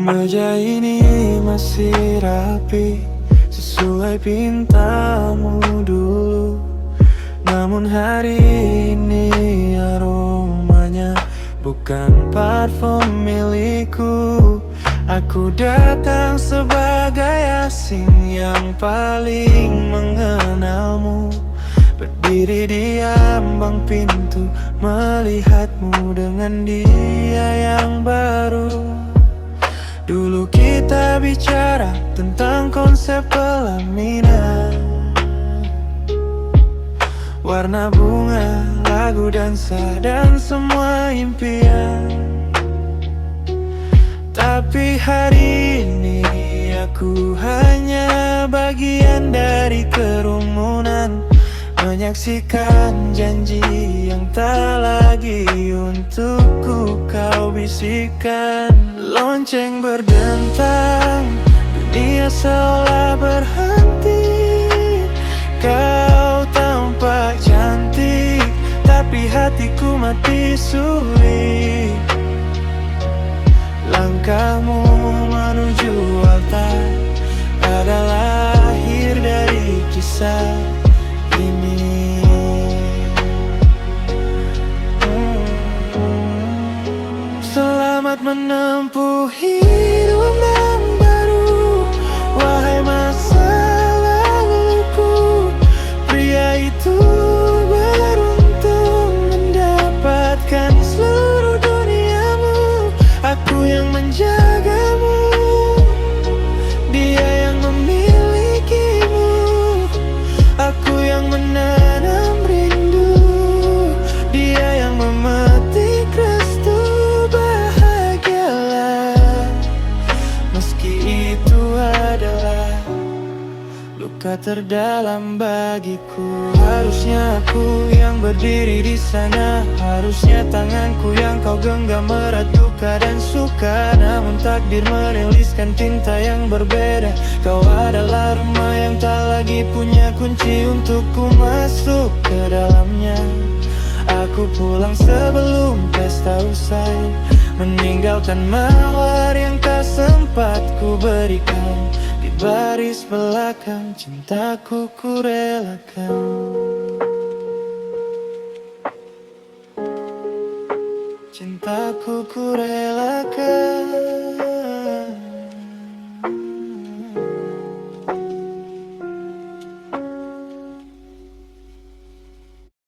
Meja ini masih rapi, sesuai pintamu dulu. Namun hari ini aromanya bukan parfum milikku. Aku datang sebagai asing yang paling mengenalmu, berdiri di ambang pintu, melihatmu dengan dia yang baru. Dulu kita bicara tentang konsep pelaminan, warna bunga, lagu dansa, dan semua impian. Tapi hari ini aku hanya bagian dari kerumunan, menyaksikan janji yang tak lagi untukku kau bisikan. Lonceng berdentang, dunia seolah berhenti. Kau tampak cantik, tapi hatiku mati suri. Langkahmu menuju altar adalah akhir dari kisah ini. Selamat menempuh hidup yang baru, wahai masa laluku. Pria itu beruntung mendapatkan seluruh duniamu. Aku yang menjagamu, dia yang memilikimu. Aku yang menanam rindu, dia yang memetik restu. Bahagialah, meski itu adalah luka terdalam bagiku. Harusnya aku yang berdiri di sana, harusnya tanganku yang kau genggam erat duka dan suka. Namun takdir menuliskan tinta yang berbeda. Kau adalah rumah yang tak lagi punya kunci untukku masuk ke dalamnya. Aku pulang sebelum pesta usai, meninggalkan mawar yang tak sempat ku berikan. Di baris belakang cintaku ku relakan. Cintaku ku relakan.